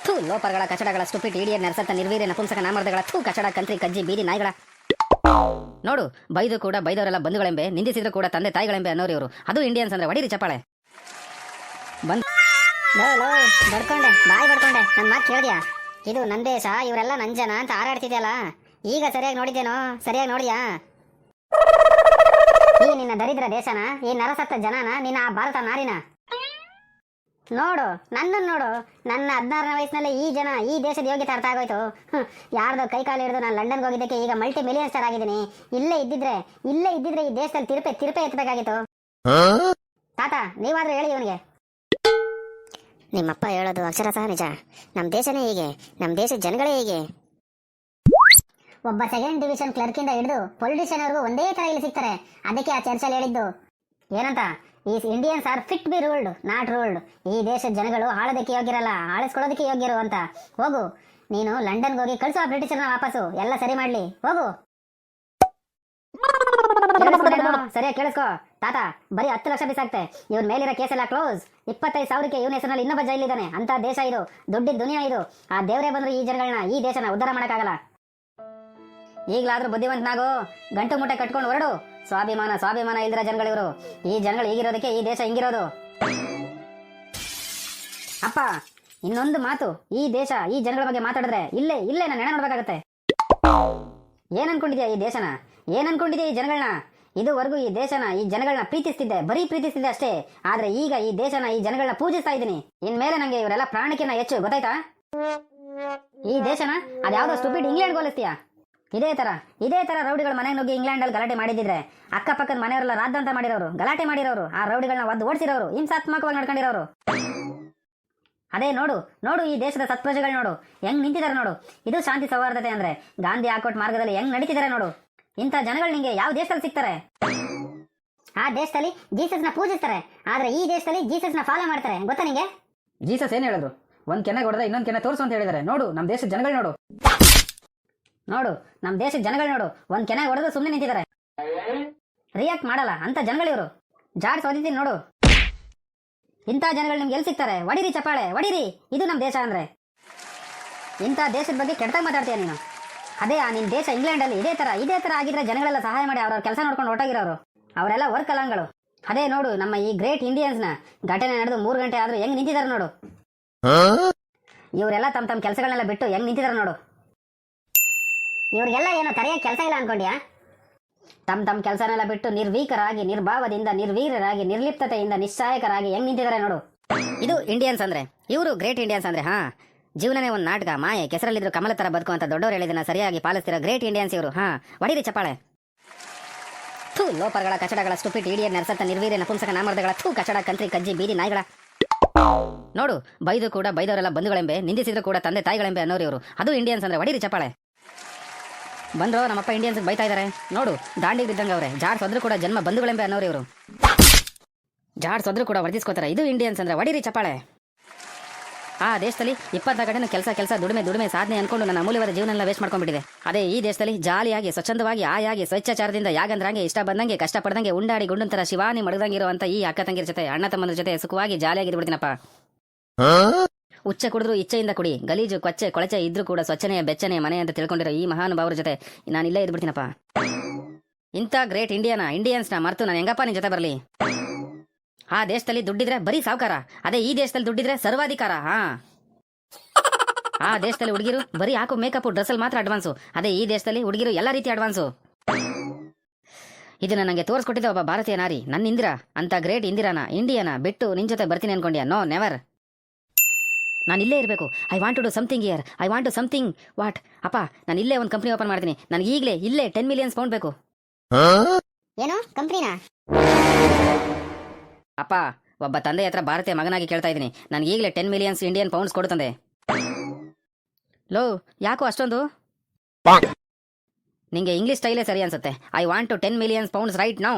ಥೂ ಲೋಪರ್ಗಳ ಕಚಡಗಳ ಸ್ಟುಪಿಟ್ ಇಡಿಯರ್ ನರಸತ್ತ ನಿರ್ವೀರ್ಯ ನಪುಂಸಕ ನಾಮರ್ದಗಳ ಥೂ ಕಚಡ ಕಂತ್ರಿ ಕಜ್ಜಿ ಬೀದಿ ನಾಯಿಗಳ ನೋಡು ಬೈದು ಕೂಡ ಬೈದವರೆಲ್ಲ ಬಂಧುಗಳೆಂಬೆ ನಿಂದಿಸಿದ್ರು ಕೂಡ ತಂದೆ ತಾಯಿಗಳೆಂಬೆ ಅನ್ನೋರು ಇವರು. ಅದು ಇಂಡಿಯನ್ಸ್ ಅಂದ್ರೆ ಹೊಡಿರಿ ಚಪ್ಪಾಳೆ. ಬಂದ್ ಬಡ್ಕೊಂಡೆ ಬಾಯಿ ಬಡ್ಕೊಂಡೆ ನನ್ನ ಮಾತು ಕೇಳಿದ್ಯಾ? ಇದು ನನ್ನ ದೇಶ, ಇವರೆಲ್ಲ ನನ್ನ ಜನ ಅಂತ ಹಾರಾಡ್ತಿದ್ಯಲ್ಲ, ಈಗ ಸರಿಯಾಗಿ ನೋಡಿದ್ದೇನೋ? ಸರಿಯಾಗಿ ನೋಡಿಯಾ? ಈ ನಿನ್ನ ದರಿದ್ರ ದೇಶನ, ಈ ನರಸತ್ತ ಜನನ, ನಿನ್ನ ಆ ಭಾರತ ನಾರಿನ ನೋಡು, ನನ್ನನ್ನು ನೋಡು. ನನ್ನ 16ನೇ ವಯಸ್ಸಿನಲ್ಲಿ ಈ ಜನ ಈ ದೇಶದ ಯೋಗ್ಯತೆ ಅರ್ಥ ಆಗೋಯ್ತು. ಯಾರ್ದೋ ಕೈ ಕಾಲು ಹಿಡಿದು ನಾನು ಲಂಡನ್ಗೆ ಹೋಗಿದ್ದಕ್ಕೆ ಈಗ ಮಲ್ಟಿ ಮಿಲಿಯನ್ ಸ್ಟಾರ್ ಆಗಿದ್ದೀನಿ. ಇಲ್ಲೇ ಇದ್ದಿದ್ರೆ ಈ ದೇಶದಲ್ಲಿ ತಿರುಪೆ ಎತ್ತಬೇಕಾಗಿತ್ತು. ತಾತ ನೀವಾದ್ರೂ ಹೇಳಿ ಇವನಿಗೆ. ನಿಮ್ಮಪ್ಪ ಹೇಳೋದು ಅಕ್ಷರಶಃ ನಿಜ. ನಮ್ಮ ದೇಶನೇ ಹೀಗೆ, ನಮ್ಮ ದೇಶದ ಜನಗಳೇ ಹೀಗೆ. ಒಬ್ಬ ಸೆಕೆಂಡ್ ಡಿವಿಷನ್ ಕ್ಲರ್ಕ್ ಇಂದ ಹಿಡಿದು ಪೊಲಿಟಿಷಿಯನ್ ವರೆಗೂ ಒಂದೇ ತರ ಇಲ್ಲಿ ಸಿಗ್ತಾರೆ. ಅದಕ್ಕೆ ಆ ಚರ್ಚೆಯಲ್ಲಿ ಹೇಳಿದ್ದು ಏನಂತ, ಈ Indians are fit B ruled not ruled. ಈ ದೇಶದ ಜನಗಳು ಆಳೋದಕ್ಕೆ ಯೋಗ್ಯರಲ್ಲ, ಆಳಿಸ್ಕೊಳ್ಳೋದಕ್ಕೆ ಯೋಗ್ಯರು ಅಂತ. ಹೋಗು ನೀನು ಲಂಡನ್ಗೆ ಹೋಗಿ ಕಳ್ಸು ಆ ಬ್ರಿಟಿಷರ್ನ ವಾಪಸ್ಸು, ಎಲ್ಲ ಸರಿ ಮಾಡ್ಲಿ. ಹೋಗು. ಸರಿಯಾಗಿ ಕೇಳಿಸ್ಕೋ ತಾತ, ಬರೀ 10 ಲಕ್ಷ ಬಿಸಾಕ್ತೆ. ಇವ್ನ ಮೇಲಿರೋ ಕೇಸೆಲ್ಲ ಕ್ಲೋಸ್. 25,000ಕ್ಕೆ ಇವನ ಹೆಸರಿನಲ್ಲಿ ಇನ್ನೊಬ್ಬ ಜೈಲಿದ್ದಾನೆ. ಅಂತ ದೇಶ ಇದು, ದುಡ್ಡಿನ ದುನಿಯಾ ಇದು. ಆ ದೇವರೇ ಬಂದ್ರು ಈ ಜನಗಳನ್ನ, ಈ ದೇಶನ ಉದ್ಧಾರ ಮಾಡಕ್ಕಾಗಲ್ಲ. ಈಗಲಾದ್ರೂ ಬುದ್ಧಿವಂತನಾಗೋ, ಗಂಟು ಮುಟ್ಟೆ ಕಟ್ಕೊಂಡು ಹೊರಡು. ಸ್ವಾಭಿಮಾನ ಇಲ್ದಿರ ಜನಗಳಿವರು. ಈ ಜನಗಳು ಹೀಗಿರೋದಕ್ಕೆ ಈ ದೇಶ ಹಿಂಗಿರೋದು. ಅಪ್ಪ ಇನ್ನೊಂದು ಮಾತು, ಈ ದೇಶ ಈ ಜನಗಳ ಬಗ್ಗೆ ಮಾತಾಡಿದ್ರೆ ಇಲ್ಲೇ ನಾನು ಹೆಣ ನೋಡ್ಬೇಕಾಗತ್ತೆ. ಏನ್ ಅನ್ಕೊಂಡಿದ್ಯಾ ಈ ದೇಶನ? ಏನ್ ಅನ್ಕೊಂಡಿದ್ಯಾ ಈ ಜನಗಳನ್ನ? ಇದುವರೆಗೂ ಈ ದೇಶನ ಈ ಜನಗಳನ್ನ ಪ್ರೀತಿಸ್ತಿದ್ದೆ, ಬರೀ ಪ್ರೀತಿಸ್ತಿದ್ದೆ ಅಷ್ಟೇ. ಆದ್ರೆ ಈಗ ಈ ದೇಶನ ಈ ಜನಗಳನ್ನ ಪೂಜಿಸ್ತಾ ಇದ್ದೀನಿ. ಇನ್ಮೇಲೆ ನಂಗೆ ಇವರೆಲ್ಲ ಪ್ರಾಣಕ್ಕಿಂತ ಹೆಚ್ಚು, ಗೊತ್ತಾಯ್ತಾ? ಈ ದೇಶನ ಅದ್ಯಾವ್ದೋ ಸ್ಟುಪಿಡ್ ಇಂಗ್ಲೆಂಡ್ ಹೋಲಿಸ್ತೀಯಾ? ಇದೇ ತರ ರೌಡಿಗಳು ಮನೆಗೆ ನುಗ್ಗಿ ಇಂಗ್ಲೆಂಡ್ ಅಲ್ಲಿ ಗಲಾಟೆ ಮಾಡಿದ್ರೆ, ಅಕ್ಕಪಕ್ಕದ ಮನೆಯವರೆಲ್ಲ ರಾದ್ದಂತ ಮಾಡಿರೋರು, ಗಲಾಟೆ ಮಾಡಿರೋರು, ಆ ರೌಡಿಗಳನ್ನ ಒದ್ದು ಓಡಿಸಿರೋರು, ಹಿಂಸಾತ್ಮಕವಾಗಿ ನಡ್ಕೊಂಡಿರೋರು. ಅದೇ ನೋಡು ಈ ದೇಶದ ಸತ್ಪ್ರಜೆಗಳು ನೋಡು ಹೆಂಗ್ ನಿಂತಿದ್ದಾರೆ ನೋಡು. ಇದು ಶಾಂತಿ ಸೌಹಾರ್ದತೆ ಅಂದ್ರೆ. ಗಾಂಧಿ ಹಾಕೊಟ್ ಮಾರ್ಗದಲ್ಲಿ ಹೆಂಗ್ ನಡೀತಿದ್ದಾರೆ ನೋಡು. ಇಂಥ ಜನಗಳು ನಿಂಗೆ ಯಾವ ದೇಶದಲ್ಲಿ ಸಿಗ್ತಾರೆ? ಆ ದೇಶದಲ್ಲಿ ಜೀಸಸ್ ನ ಪೂಜಿಸ್ತಾರೆ, ಆದ್ರೆ ಈ ದೇಶದಲ್ಲಿ ಜೀಸಸ್ ನ ಫಾಲೋ ಮಾಡ್ತಾರೆ. ಗೊತ್ತಾ ನಿಂಗೆ? ಜೀಸಸ್ ಏನ್ ಹೇಳಿದ್ರು? ಒಂದ್ ಕೆನೆ ಹೊಡೆದ ಇನ್ನೊಂದ್ ಕೆನೆ ತೋರಿಸು ಅಂತ ಹೇಳಿದಾರೆ. ನೋಡು ನಮ್ ದೇಶದ ಜನಗಳು ನೋಡು ನಮ್ ದೇಶದ ಜನಗಳು ನೋಡು, ಒಂದ್ ಕೆನೆ ಹೊಡೆದು ಸುಮ್ಮನೆ ನಿಂತಿದ್ದಾರೆ, ರಿಯಾಕ್ಟ್ ಮಾಡಲ್ಲ. ಅಂತ ಜನಗಳಿವರು. ಜಾಡ್ಸ್ ಓದಿದ್ದೀನಿ ನೋಡು. ಇಂಥ ಜನಗಳು ನಿಮ್ಗೆ ಎಲ್ಲಿ ಸಿಗ್ತಾರೆ? ಹೊಡಿರಿ ಚಪ್ಪಾಳೆ, ಹೊಡಿರಿ. ಇದು ನಮ್ ದೇಶ ಅಂದ್ರೆ. ಇಂಥ ದೇಶದ ಬಗ್ಗೆ ಕೆಟ್ಟದಾಗ ಮಾತಾಡ್ತೀಯ ನೀನು. ಅದೇ ನಿನ್ ದೇಶ ಇಂಗ್ಲೆಂಡ್ ಅಲ್ಲಿ ಇದೇ ತರ ಆಗಿದ್ರೆ ಜನಗಳೆಲ್ಲ ಸಹಾಯ ಮಾಡಿ ಅವ್ರವ್ರ ಕೆಲಸ ನೋಡ್ಕೊಂಡು ಹೊರಟೋಗಿರೋರು. ಅವರೆಲ್ಲ ವರ್ಕ್ ಅಲಾಂಗಳು. ಅದೇ ನೋಡು ನಮ್ಮ ಈ ಗ್ರೇಟ್ ಇಂಡಿಯನ್ಸ್ ನ ಘಟನೆ ನಡೆದು 3 ಗಂಟೆ ಆದ್ರೂ ಹೆಂಗ್ ನಿಂತಿದ್ದಾರೆ ನೋಡು. ಇವರೆಲ್ಲ ತಮ್ಮ ಕೆಲಸಗಳನ್ನೆಲ್ಲ ಬಿಟ್ಟು ಹೆಂಗ್ ನಿಂತಿದ್ದಾರೆ ನೋಡು. ಇವ್ರಿಗೆಲ್ಲ ಏನೋ ಕರೆಯ ಕೆಲಸ ಇಲ್ಲ ಅನ್ಕೊಂಡ್ಯಾ? ತಮ್ಮ ಕೆಲಸನೆಲ್ಲ ಬಿಟ್ಟು ನಿರ್ಭೀಕರಾಗಿ, ನಿರ್ಭಾವದಿಂದ, ನಿರ್ವೀರ್ಯರಾಗಿ, ನಿರ್ಲಿಪ್ತತೆಯಿಂದ, ನಿಸ್ಸಹಾಯಕರಾಗಿ ಹೆಂಗ್ ನಿಂತಿದ್ದಾರೆ ನೋಡು. ಇದು ಇಂಡಿಯನ್ಸ್ ಅಂದ್ರೆ. ಇವರು ಗ್ರೇಟ್ ಇಂಡಿಯನ್ಸ್ ಅಂದ್ರೆ. ಜೀವನನೇ ಒಂದು ನಾಟಕ, ಮಾಯೆ, ಕೆಸರಲ್ಲಿದ್ರು ಕಮಲ ತರ ಬದುಕುವಂತ ದೊಡ್ಡವರು ಹೇಳಿದನ್ನ ಸರಿಯಾಗಿ ಪಾಲಿಸ್ತಿರೋ ಗ್ರೇಟ್ ಇಂಡಿಯನ್ಸ್ ಇವರು. ಹೊಡಿರಿ ಚಪ್ಪಾಳೆ. ಥೂ ಲೋಪರ್ಗಳ ಕಚಡಗಳ ಸ್ಟುಪಿಟ್ ಇಡಿಯರ್ ನರಸತ್ತ ನಿರ್ವೀರ್ಯ ನಪುಂಸಕ ನಾಮರ್ದಗಳ ಥೂ ಕಚಡ ಕಂತ್ರಿ ಕಜ್ಜಿ ಬೀದಿ ನಾಯಿಗಳ ನೋಡು ಬೈದು ಕೂಡ ಬೈದವರೆಲ್ಲ ಬಂಧುಗಳೆಂಬೆ ನಿಂದಿಸಿದ್ರು ಕೂಡ ತಂದೆ ತಾಯಿಗಳೆಂಬೆ ಅನ್ನೋರು ಇವರು. ಅದು ಇಂಡಿಯನ್ಸ್ ಅಂದ್ರೆ. ಹೊಡಿರಿ ಚಪ್ಪಾಳೆ. ಬಂದ್ರು ನಮ್ಮಪ್ಪ ಇಂಡಿಯನ್ಸ್ ಬೈತಾ ಇದಾರೆ ನೋಡು. ದಾಂಡಿಗೆ ಬಿದ್ದಂಗೆ ಅವ್ರೆ. ಜಾಡ್ ಸೊದ್ರು ಕೂಡ ಜನ್ಮ ಬಂಧುಗಳೆಂಬೆ ಅನ್ನೋರು ಇವರು. ಜಾಡ್ ಸೊದ್ರು ಕೂಡ ವರ್ತಿಸ್ಕೋತಾರೆ. ಇದು ಇಂಡಿಯನ್ಸ್ ಅಂದ್ರೆ. ಹೊಡಿರಿ ಚಪ್ಪಾಳೆ. ಆ ದೇಶದಲ್ಲಿ 24 ಗಂಟೆ ಕೆಲಸ ದುಡಿಮೆ ಸಾಧನೆ ಅನ್ಕೊಂಡು ನನ್ನ ಅಮೂಲ್ಯವಾದ ಜೀವನ ವೇಸ್ಟ್ ಮಾಡ್ಕೊಂಡ್ಬಿಟ್ಟಿದೆ. ಅದೇ ಈ ದೇಶದಲ್ಲಿ ಜಾಲಿಯಾಗಿ, ಸ್ವಚ್ಛಂದವಾಗಿ, ಆಯಾಗಿ, ಸ್ವಚ್ಛಾಚಾರದಿಂದ, ಯಾಗಂದ್ರಂಗೆ, ಇಷ್ಟ ಬಂದಂಗೆ, ಕಷ್ಟಪಡ್ದಂಗೆ, ಉಂಡಾಡಿ ಗುಂಡಂತರ ಶಿವಾನಿ ಮಡದಂಗಿರುವಂತ ಈ ಅಕ್ಕ ತಂಗಿರ ಜೊತೆ, ಅಣ್ಣ ತಮ್ಮನ ಜೊತೆ ಸುಖವಾಗಿ ಜಾಲಿಯಾಗಿ ಬಿಡ್ತೀನಪ್ಪ. ಉಚ್ಚ ಕುಡಿದ್ರು ಇಚ್ಛೆಯಿಂದ ಕುಡಿ, ಗಲೀಜು ಕೊಳಚೆ ಇದ್ರೂ ಕೂಡ ಸ್ವಚ್ಛನೆಯ ಬೆಚ್ಚನೆಯ ಮನೆ ಅಂತ ತಿಳ್ಕೊಂಡಿರೋ ಈ ಮಹಾನುಭಾವರ ಜೊತೆ ನಾನು ಇಲ್ಲೇ ಇದ್ಬಿಡ್ತೀನಪ್ಪ. ಇಂಥ ಗ್ರೇಟ್ ಇಂಡಿಯನ್ಸ್ ನ ಮರ್ತು ನಾನು ಹೆಂಗಪ್ಪ ನಿನ್ ಜೊತೆ ಬರಲಿ? ಆ ದೇಶದಲ್ಲಿ ದುಡ್ಡಿದ್ರೆ ಬರೀ ಸಾವುಕಾರ, ಅದೇ ಈ ದೇಶದಲ್ಲಿ ದುಡ್ಡಿದ್ರೆ ಸರ್ವಾಧಿಕಾರ. ಆ ದೇಶದಲ್ಲಿ ಹುಡುಗಿರು ಬರೀ ಹಾಕೋ ಮೇಕಪ್ ಡ್ರೆಸ್ಸಲ್ಲಿ ಮಾತ್ರ ಅಡ್ವಾನ್ಸು, ಅದೇ ಈ ದೇಶದಲ್ಲಿ ಹುಡುಗಿರು ಎಲ್ಲ ರೀತಿ ಅಡ್ವಾನ್ಸು. ಇದನ್ನ ನನಗೆ ತೋರಿಸ್ಕೊಟ್ಟಿದ್ದ ಒಬ್ಬ ಭಾರತೀಯ ನಾರಿ, ನನ್ನ ಇಂದಿರಾ. ಅಂತ ಗ್ರೇಟ್ ಇಂಡಿಯಾನ ಬಿಟ್ಟು ನಿನ್ ಜೊತೆ ಬರ್ತೀನಿ ಅನ್ಕೊಂಡ್ಯಾ? No, never. ನಾನು ಇಲ್ಲೇ ಇರಬೇಕು. I want to do something here. I want to something. What? ಅಪ್ಪ ನಾನು ಇಲ್ಲೇ ಒಂದು ಕಂಪ್ನಿ ಓಪನ್ ಮಾಡ್ತೀನಿ. ನನಗೆ ಇಲ್ಲೇ 10 ಮಿಲಿಯನ್ ಪೌಂಡ್ ಬೇಕು. ಏನು ಕಂಪ್ನಿನಾ? ಅಪ್ಪ ಒಬ್ಬ ತಂದೆ ಹತ್ರ ಭಾರತೀಯ ಮಗನಾಗಿ ಕೇಳ್ತಾ ಇದ್ದೀನಿ. ನನಗೆ ಈಗಲೇ 10 ಮಿಲಿಯನ್ಸ್ ಇಂಡಿಯನ್ ಪೌಂಡ್ಸ್ ಕೊಡು ತಂದೆ. ಲೋ ಯಾಕೋ ಅಷ್ಟೊಂದು? ನಿಂಗೆ ಇಂಗ್ಲಿಷ್ ಸ್ಟೈಲೇ ಸರಿ ಅನ್ಸುತ್ತೆ. I want to 10 millions pounds right now.